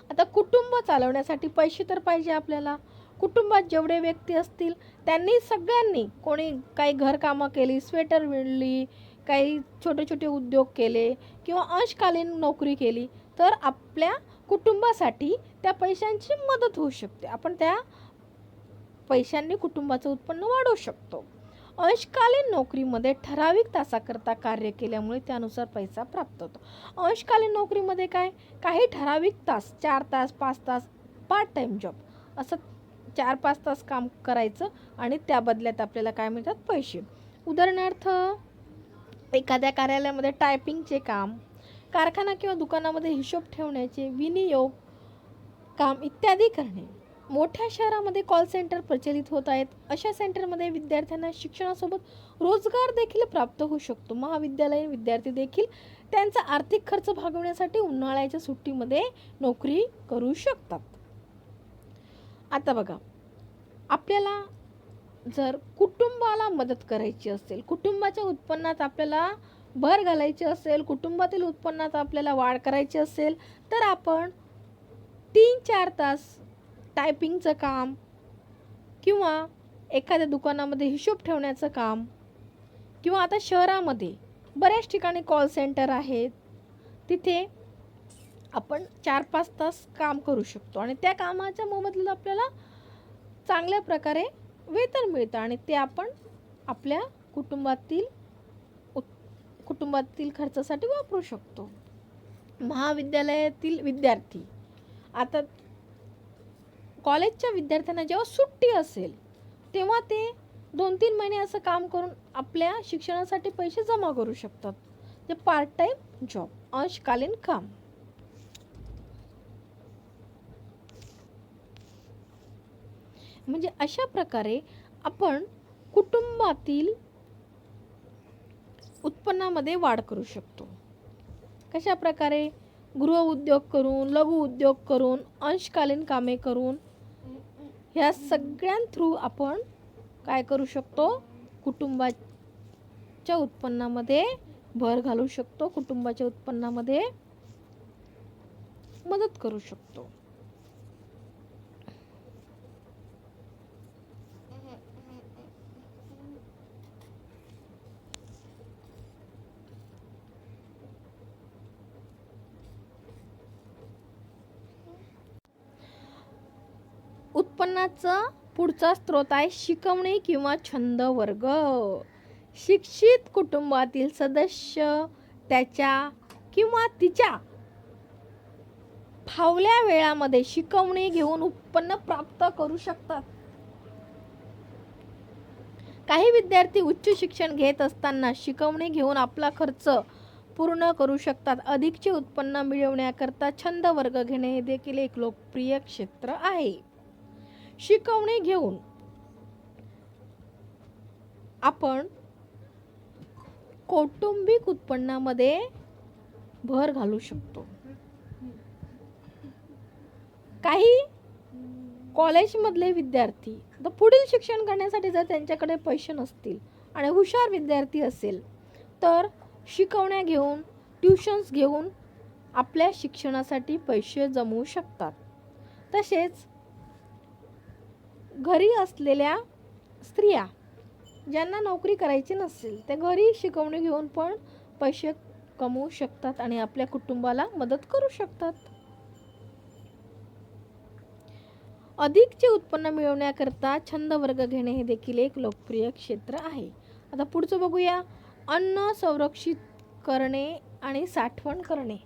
आता कुटुंब चालवण्यासाठी पैसे तर पाहिजे आपल्याला. कुटुंबात जेवढे व्यक्ती असतील त्यांनी सगळ्यांनी, कोणी काही घरकामं केली, स्वेटर विणली, काही छोटे उद्योग केले किंवा अंशकालीन नोकरी केली तर आपल्या कुटुंबासाठी त्या पैशांची मदत होऊ शकते. आपण त्या पैशांनी कुटुंबाचं उत्पन्न वाढवू शकतो. अंशकालीन नोकरीमध्ये ठराविक तासाकरता कार्य केल्यामुळे त्यानुसार पैसा प्राप्त होतो. अंशकालीन नोकरीमध्ये काय, काही ठराविक तास, 4 तास 5 तास पार्ट टाईम जॉब, असं 4-5 तास काम करायचं आणि त्या बदल्यात आपल्याला काय मिळतात, पैसे. उदाहरणार्थ एखाद्या कार्यालयामध्ये टायपिंगचे काम, कारखाना किंवा दुकानामध्ये हिशोब ठेवण्याचे, विनियोग काम इत्यादी करणे. मोठ्या शहरामध्ये कॉल सेंटर प्रचलित होत आहेत. अशा सेंटरमध्ये विद्यार्थ्यांना शिक्षणासोबत रोजगार देखील प्राप्त होऊ शकतो. महाविद्यालयीन विद्यार्थी देखील त्यांचा आर्थिक खर्च भागवण्यासाठी उन्हाळ्याच्या सुट्टीमध्ये नोकरी करू शकतात. आता बघा, आपल्याला जर कुटुंबाला मदत करायची असेल, कुटुंबाच्या उत्पन्नात आपल्याला भर घालायची असेल, कुटुंबातील उत्पन्नात आपल्याला वाढ करायची असेल, तर आपण 3-4 तास टायपिंगचं काम किंवा एखाद्या दुकानामध्ये हिशोब ठेवण्याचं काम, किंवा आता शहरामध्ये बऱ्याच ठिकाणी कॉल सेंटर आहेत, तिथे आपण 4-5 तास काम करू शकतो आणि त्या कामाच्या मोबदल्यात आपल्याला चांगल्या प्रकारे वेतन मिळतं आणि ते आपण आपल्या कुटुंबातील खर्चासाठी वापरू शकतो. महाविद्यालयातील विद्यार्थी, आता कॉलेजच्या विद्यार्थ्यांना जेव्हा सुट्टी असेल तेव्हा ते 2-3 महिने असं काम करून आपल्या शिक्षणासाठी पैसे जमा करू शकतात. ते पार्ट टाईम जॉब, अंशकालीन काम. म्हणजे अशा प्रकारे आपण कुटुंबातील उत्पन्नामध्ये वाढ करू शकतो. कशा प्रकारे, गृह उद्योग करून, लघु उद्योग करून, अंशकालीन कामे करून, ह्या सगळ्यां थ्रू आपण काय करू शकतो, कुटुंबाच्या उत्पन्नामध्ये भर घालू शकतो, कुटुंबाच्या उत्पन्नामध्ये मदत करू शकतो. उत्पन्नाचा पुढचा स्रोत आहे शिकवणी किंवा छंद वर्ग. शिक्षित कुटुंबातील सदस्य त्याच्या किंवा तिच्या फावल्या वेळामध्ये शिकवणी घेऊन उत्पन्न प्राप्त करू शकतात. काही विद्यार्थी उच्च शिक्षण घेत असताना शिकवणी घेऊन आपला खर्च पूर्ण करू शकतात. अधिकचे उत्पन्न मिळवण्याकरता छंद वर्ग घेणे हे देखील एक लोकप्रिय क्षेत्र आहे. शिकवणी घेऊन आपण कौटुंबिक उत्पन्नामध्ये भर घालू शकतो. काही कॉलेजमधले विद्यार्थी पुढील शिक्षण करण्यासाठी जर त्यांच्याकडे पैसे नसतील आणि हुशार विद्यार्थी असेल तर शिकवण्या घेऊन, ट्युशन्स घेऊन आपल्या शिक्षणासाठी पैसे जमवू शकतात. तसेच घरी असलेल्या स्त्रिया ज्यांना नोकरी करायची नसेल ते घरी शिकवणी घेऊन पण पैसे कमवू शकतात आणि आपल्या कुटुंबाला मदत करू शकतात. अधिकचे उत्पन्न मिळवण्याकरता छंद वर्ग घेणे हे देखील एक लोकप्रिय क्षेत्र आहे. आता पुढचं बघूया, अन्न संरक्षित करणे आणि साठवण करणे.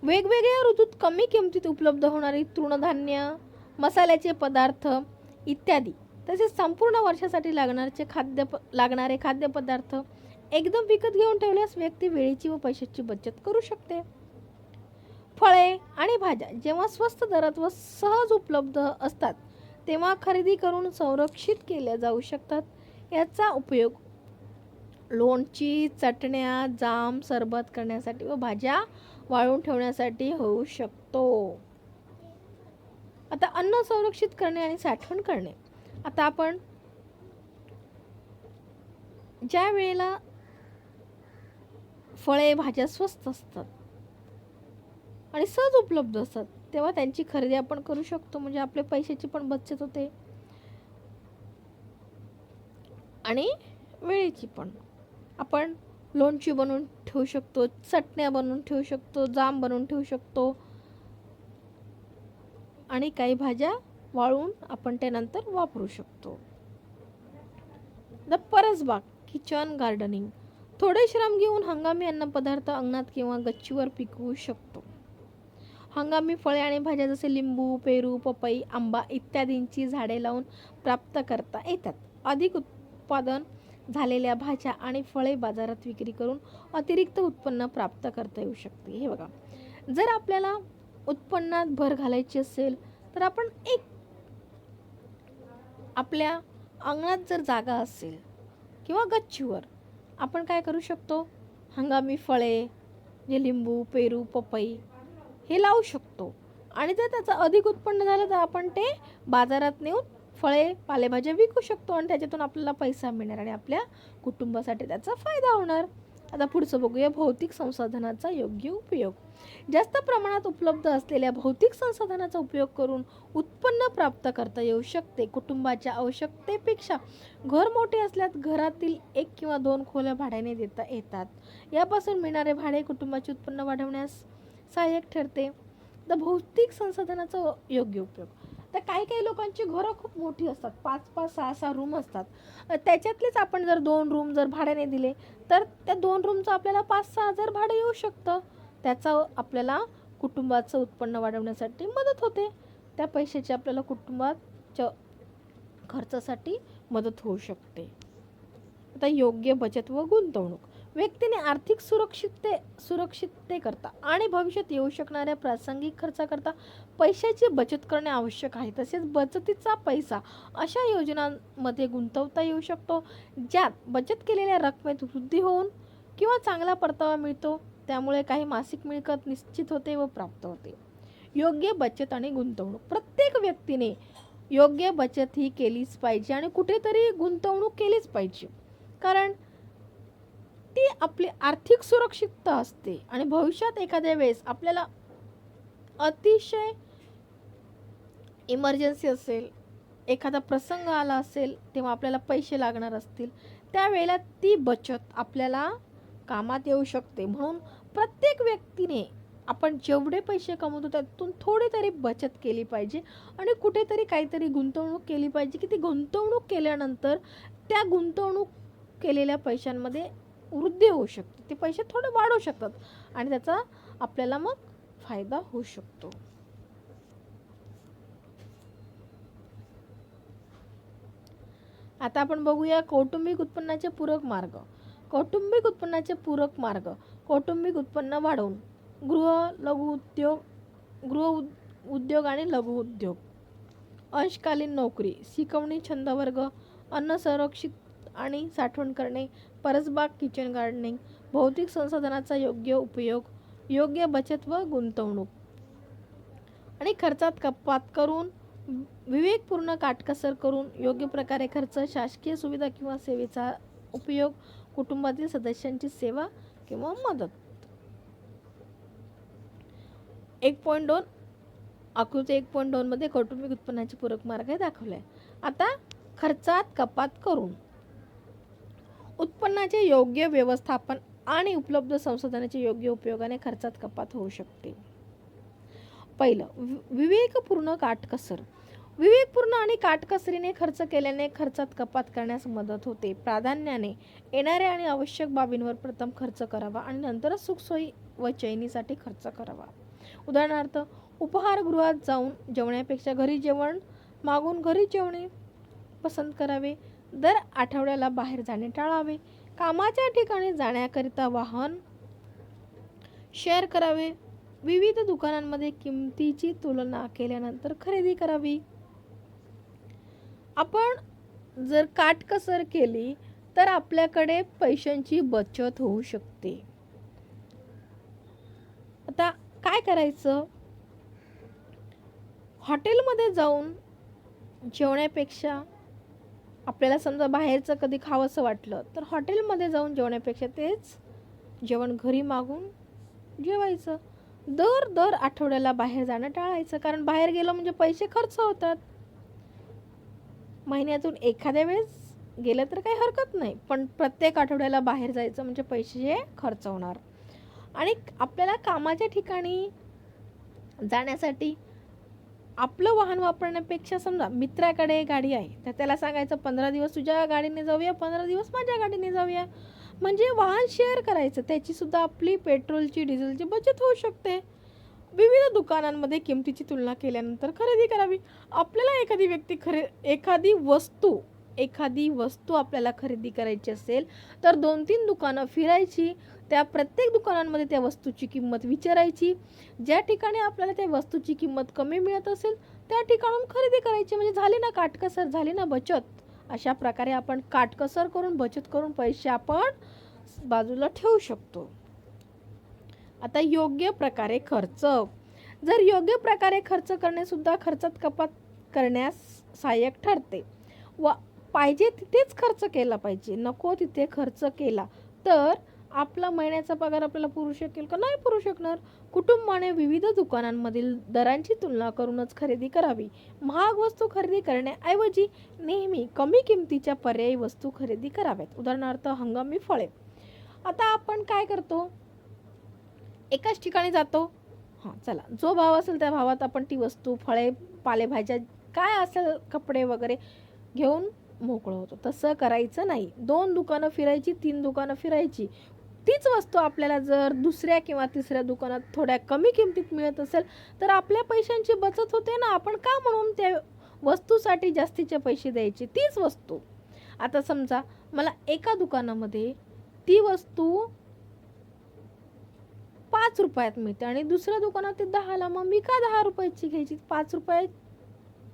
वेगवेगळ्या ऋतूत कमी किमतीत उपलब्ध होणारी तृणधान्य, मसाल्याचे पदार्थ इत्यादी, तसेच संपूर्ण वर्षासाठी लागणारे खाद्यपदार्थ एकदम विकत घेऊन ठेवल्यास व्यक्ती वेळेची व पैशाची बचत करू शकते. फळे आणि भाज्या जेव्हा स्वस्त दरात व सहज उपलब्ध असतात तेव्हा खरेदी करून संरक्षित केल्या जाऊ शकतात. याचा उपयोग लोणची, चटण्या, जाम, सरबत करण्यासाठी व भाज्या वाळवून ठेवण्यासाठी होऊ शकतो. आता अन्न संरक्षित करणे आणि साठवण करणे. आता आपण ज्या वेळेला फळे, भाज्या स्वस्त असतात आणि सहज उपलब्ध असतात तेव्हा त्यांची खरेदी आपण करू शकतो. म्हणजे आपल्या पैशाची पण बचत होते आणि वेळेची पण. आपण लोणची बनवून ठेवू शकतो, चटण्या बनवून ठेवू शकतो, जाम बनवून ठेवू शकतो आणि काही भाज्या वाळवून आपण ते नंतर वापरू शकतो. द परसबाग किचन गार्डनिंग. थोडे श्रम घेऊन हंगामी अन्नपदार्थ अंगणात किंवा गच्चीवर पिकवू शकतो. हंगामी फळे आणि भाज्या जसे लिंबू, पेरू, पपई, आंबा इत्यादींची झाडे लावून प्राप्त करता येतात. अधिक उत्पादन झालेल्या भाज्या आणि फळे बाजारात विक्री करून अतिरिक्त उत्पन्न प्राप्त करता येऊ शकते. हे बघा, जर आपल्याला उत्पन्नात भर घालायची असेल तर आपण आपल्या अंगणात जर जागा असेल किंवा गच्चीवर आपण काय करू शकतो, हंगामी फळे जे लिंबू, पेरू, पपई हे लावू शकतो. आणि जर त्याचं अधिक उत्पन्न झालं तर आपण ते बाजारात नेऊन फळे पालेभाज्या विकू शकतो आणि त्याच्यातून आपल्याला पैसा मिळणार आणि आपल्या कुटुंबासाठी त्याचा फायदा होणार. आता पुढचं बघूया, भौतिक संसाधनाचा योग्य उपयोग. जास्त प्रमाणात उपलब्ध असलेल्या भौतिक संसाधनाचा उपयोग करून उत्पन्न प्राप्त करता येऊ शकते. कुटुंबाच्या आवश्यकतेपेक्षा घर मोठे असल्यास घरातील 1 किंवा 2 खोल्या भाड्याने देता येतात. यापासून मिळणारे भाडे कुटुंबाचे उत्पन्न वाढवण्यास सहाय्यक ठरते. तर भौतिक संसाधनाचा योग्य उपयोग. तर काही लोकांची घरं खूप मोठी असतात, 5-5, 6-6 रूम असतात. त्याच्यातलेच आपण जर 2 रूम जर भाड्याने दिले तर त्या 2 रूमचं आपल्याला 5-6 हजार भाडं येऊ शकतं. त्याचा आपल्याला कुटुंबाचं उत्पन्न वाढवण्यासाठी मदत होते. त्या पैशाची आपल्याला कुटुंबाच्या खर्चासाठी मदत होऊ शकते. आता योग्य बचत व गुंतवणूक. व्यक्तीने आर्थिक सुरक्षिततेकरता आणि भविष्यात येऊ शकणाऱ्या प्रासंगिक खर्चाकरता पैशाची बचत करणे आवश्यक आहे. तसेच बचतीचा पैसा अशा योजनांमध्ये गुंतवता येऊ शकतो ज्यात बचत केलेल्या रकमेत वृद्धी होऊन किंवा चांगला परतावा मिळतो. त्यामुळे काही मासिक मिळकत निश्चित होते व प्राप्त होते. योग्य बचत आणि गुंतवणूक. प्रत्येक व्यक्तीने योग्य बचत ही केलीच पाहिजे आणि कुठेतरी गुंतवणूक केलीच पाहिजे, कारण ती आपली आर्थिक सुरक्षितता असते आणि भविष्यात एखाद्या वेळेस आपल्याला अतिशय इमर्जन्सी असेल, एखादा प्रसंग आला असेल, तेव्हा आपल्याला पैसे लागणार असतील, त्यावेळेला ती बचत आपल्याला कामात येऊ शकते. म्हणून प्रत्येक व्यक्तीने आपण जेवढे पैसे कमवतो त्यातून थोडी तरी बचत केली पाहिजे आणि कुठेतरी काहीतरी गुंतवणूक केली पाहिजे, की ती गुंतवणूक केल्यानंतर त्या गुंतवणूक केलेल्या पैशांमध्ये वृद्धी होऊ शकते. ते पैसे थोडे वाढू शकतात आणि त्याचा आपल्याला मग फायदा होऊ शकतो. आता आपण बघूया कौटुंबिक उत्पन्नाचे पूरक मार्ग. कौटुंबिक उत्पन्नाचे पूरक मार्ग. कौटुंबिक उत्पन्न वाढवून गृह उद्योग आणि लघु उद्योग, अंशकालीन नोकरी, शिकवणी, छंदवर्ग, अन्न संरक्षित आणि साठवण करणे, परसबाग किचन गार्डनिंग, भौतिक संसाधनाचा योग्य उपयोग, योग्य बचत व गुंतवणूक आणि खर्चात कपात करून विवेकपूर्ण काटकसर करून योग्य प्रकारे खर्च, शासकीय सुविधा किंवा सेवेचा उपयोग, कुटुंबातील सदस्यांची सेवा किंवा मदत. 1.2 आकृती 1.2 मध्ये कौटुंबिक उत्पन्नाचे पूरक मार्ग दाखवले. आता खर्चात कपात करून उत्पन्नाचे योग्य व्यवस्थापन आणि उपलब्ध संसाधनांचे योग्य उपयोगाने खर्चात कपात होऊ शकते. पहिलं, विवेकपूर्ण काटकसर. विवेकपूर्ण आणि काटकसरीने खर्च केल्याने खर्चात कपात करण्यास मदत होते. प्राधान्याने येणाऱ्या आणि आवश्यक बाबींवर प्रथम खर्च करावा आणि नंतरच सुखसोयी व चैनीसाठी खर्च करावा. उदाहरणार्थ, उपहारगृहात जाऊन जेवण्यापेक्षा घरी जेवण मागून घरी जेवणे पसंत करावे. दर आठवड्याला बाहेर जाणे टाळावे. कामाच्या ठिकाणी जाण्याकरिता वाहन शेअर करावे. विविध दुकानांमध्ये किमतीची तुलना केल्यानंतर खरेदी करावी. आपण जर काटकसर केली तर आपल्याकडे पैशांची बचत होऊ शकते. आता काय करायचं, हॉटेलमध्ये जाऊन जेवण्यापेक्षा आपल्याला समजा बाहेरचं कधी खावंसं वाटलं तर हॉटेलमध्ये जाऊन जेवण्यापेक्षा तेच जेवण घरी मागून जेवायचं. दर आठवड्याला बाहेर जाणं टाळायचं, कारण बाहेर गेलं म्हणजे पैसे खर्च होतात. महिन्यातून एखाद्या वेळेस गेलं तर काही हरकत नाही, पण प्रत्येक आठवड्याला बाहेर जायचं म्हणजे पैसे खर्च होणार. आणि आपल्याला कामाच्या ठिकाणी जाण्यासाठी आपलं वाहन वापरण्यापेक्षा समजा मित्राकडे गाडी आहे तर त्याला सांगायचं 15 दिवस तुझ्या गाडीने जाऊया, 15 दिवस माझ्या गाडीने जाऊया. म्हणजे वाहन शेअर करायचं, त्याची सुद्धा आपली पेट्रोलची डिझेलची बचत होऊ शकते. विविध दुकानांमध्ये किमतीची तुलना केल्यानंतर खरेदी करावी. आपल्याला एखादी वस्तू आपल्याला खरेदी करायची असेल तर 2-3 दुकानं फिरायची. त्या प्रत्येक दुकानांमध्ये त्या वस्तूची किंमत विचारायची. ज्या ठिकाणी आपल्याला त्या वस्तूची किंमत कमी मिळत असेल त्या ठिकाणून खरेदी करायची. म्हणजे झाली ना काटकसर, झाली ना बचत. अशा प्रकारे आपण काटकसर करून, बचत करून पैसे आपण बाजूला ठेवू शकतो. आता योग्य प्रकारे खर्च. जर योग्य प्रकारे खर्च करणे सुद्धा खर्चात कपात करण्यास सहाय्यक ठरते. पाहिजे तिथेच खर्च केला पाहिजे. नको तिथे खर्च केला तर आपला महिन्याचा पगार आपल्याला पुरू शकेल का? नाही पुरू शकणार. कुटुंबाने विविध दुकानांमधील दरांची तुलना करूनच खरेदी करावी. महाग वस्तू खरेदी करण्याऐवजी नेहमी कमी किमतीच्या पर्यायी वस्तू खरेदी कराव्यात. उदाहरणार्थ हंगामी फळे. आता आपण काय करतो, एकाच ठिकाणी जातो, चला जो भाव असेल त्या भावात आपण ती वस्तू, फळे, पालेभाज्या, काय असेल कपडे वगैरे घेऊन मोकळं होतो. तसं करायचं नाही. 2 दुकानं फिरायची, 3 दुकानं फिरायची. तीच वस्तू आपल्याला जर दुसऱ्या किंवा तिसऱ्या दुकानात थोड्या कमी किमतीत मिळत असेल तर आपल्या पैशांची बचत होते ना. आपण का म्हणून त्या वस्तूसाठी जास्तीचे पैसे द्यायचे? तीच वस्तू आता समजा मला एका दुकानामध्ये ती वस्तू 5 रुपयात मिळते आणि दुसऱ्या दुकानात ते 10ला, मग मी का 10 रुपयाची घ्यायची? 5 रुपये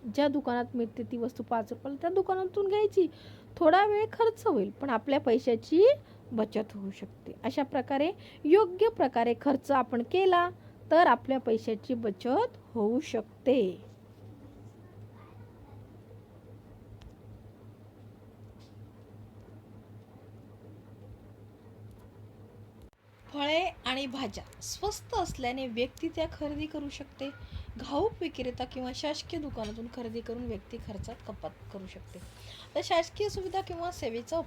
ज्या दुकानात मिळते ती वस्तू 5 रुपयाला त्या दुकानातून घ्यायची. थोडा वेळ खर्च होईल पण आपल्या पैशाची बचत होऊ शकते. अशा प्रकारे योग्य प्रकारे खर्च आपण केला तर आपल्या पैशाची बचत होऊ शकते. फळे आणि भाज्या स्वस्त असल्याने व्यक्ती त्या खरेदी करू शकते. घाऊक विक्रेता किंवा शासकीय दुकानातून खरेदी करून व्यक्ती खर्चात कपात करू शकते. तर शासकीय सुविधा किंवा सेवेचा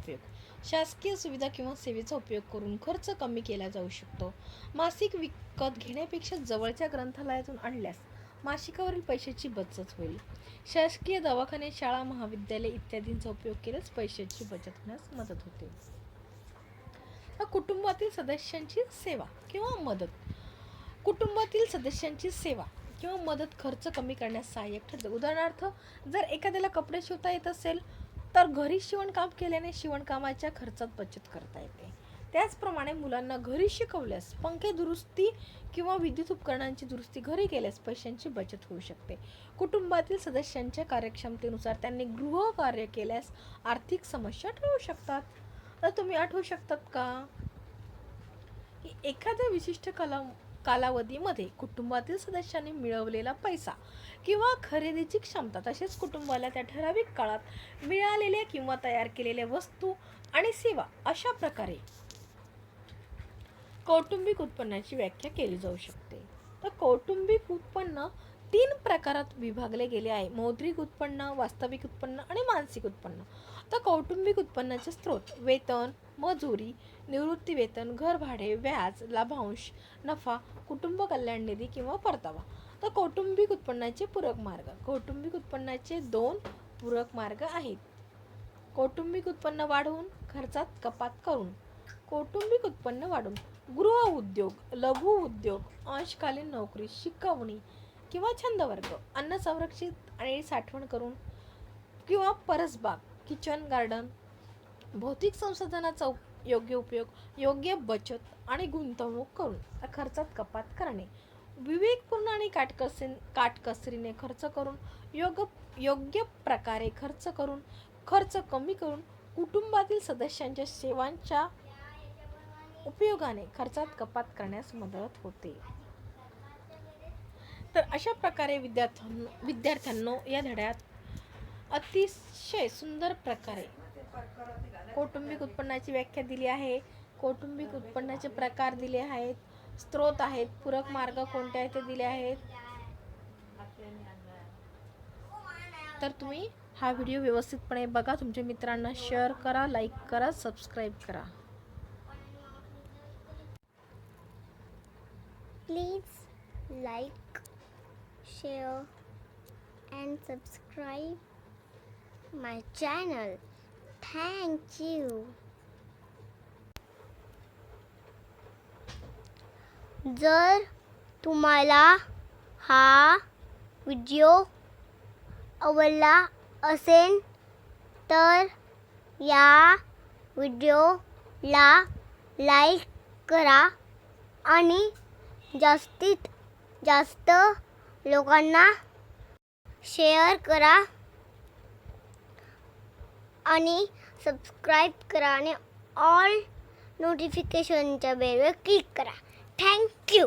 उपयोग करून खर्च कमी केला जाऊ शकतो. मासिक विकत घेण्यापेक्षा जवळच्या ग्रंथालयातून आणल्यास मासिकावरील पैशाची बचत होईल. शासकीय दवाखाने, शाळा, महाविद्यालय इत्यादींचा उपयोग केल्यास पैशाची बचत होण्यास मदत होते. कुटुंबातील सदस्यांची सेवा किंवा मदत. कुटुंबातील सदस्यांची सेवा किंवा मदत खर्च कमी करण्यास सहाय्यक ठरते. उदाहरणार्थ जर एखाद्याला कपडे शिवता येत असेल तर घरी शिवणकाम केल्याने शिवणकामाच्या खर्चात बचत करता येते. त्याचप्रमाणे मुलांना घरी शिकवल्यास, पंखे दुरुस्ती किंवा विद्युत उपकरणांची दुरुस्ती घरी केल्यास पैशांची बचत होऊ शकते. कुटुंबातील सदस्यांच्या कार्यक्षमतेनुसार त्यांनी गृहकार्य केल्यास आर्थिक समस्या टळू शकतात. तर तुम्ही आठवू शकतात का की एखाद्या विशिष्ट कालावधीमध्ये कुटुंबातील सदस्यांनी मिळवलेला पैसा किंवा खरेदीची क्षमता, तसेच कुटुंबाला त्या ठराविक काळात मिळालेल्या किंवा तयार केलेल्या वस्तू आणि सेवा, अशा प्रकारे कौटुंबिक उत्पन्नाची व्याख्या केली जाऊ शकते. तर कौटुंबिक उत्पन्न 3 प्रकारात विभागले गेले आहे: मौद्रिक उत्पन्न, वास्तविक उत्पन्न आणि मानसिक उत्पन्न. तर कौटुंबिक उत्पन्नाचे स्रोत: वेतन, मजुरी, निवृत्ती वेतन, घर भाडे, व्याज, लाभांश, नफा, कुटुंब कल्याण निधी किंवा परतावा. तर कौटुंबिक उत्पन्नाचे पूरक मार्ग. कौटुंबिक उत्पन्नाचे 2 पूरक मार्ग आहेत: कौटुंबिक उत्पन्न वाढवून, खर्चात कपात करून. कौटुंबिक उत्पन्न वाढून गृह उद्योग, लघु उद्योग, अंशकालीन नोकरी, शिकवणी किंवा छंदवर्ग, अन्न संरक्षित आणि साठवण करून किंवा परसबाग, किचन गार्डन, भौतिक संसाधनाचा योग्य उपयोग, योग्य बचत आणि गुंतवणूक करून खर्चात कपात करणे. विवेकपूर्ण आणि काटकसरीने खर्च करून, योग्य प्रकारे खर्च करून, खर्च कमी करून कुटुंबातील सदस्यांच्या सेवांच्या उपयोगाने खर्चात कपात करण्यास मदत होते. तर अशा प्रकारे विद्यार्थ्यांनो या धड्यात अतिशय सुंदर प्रकारे कौटुंबिक उत्पन्नाची व्याख्या दिली आहे. कौटुंबिक उत्पन्नाचे प्रकार दिले आहेत, स्रोत आहेत, पूरक मार्ग कोणते आहेत ते दिले आहेत. तर तुम्ही हा व्हिडिओ व्यवस्थितपणे बघा, तुमच्या मित्रांना शेअर करा, लाईक करा, सबस्क्राईब करा. Please like, share and subscribe my channel. Thank you. जर तुम्हाला हा व्हिडिओ आवडला असेल तर या व्हिडिओला लाईक करा आणि जास्तीत जास्त लोकांना शेअर करा आणि सबस्क्राईब करा आणि ऑल नोटिफिकेशनच्या बेलवर क्लिक करा. थँक्यू.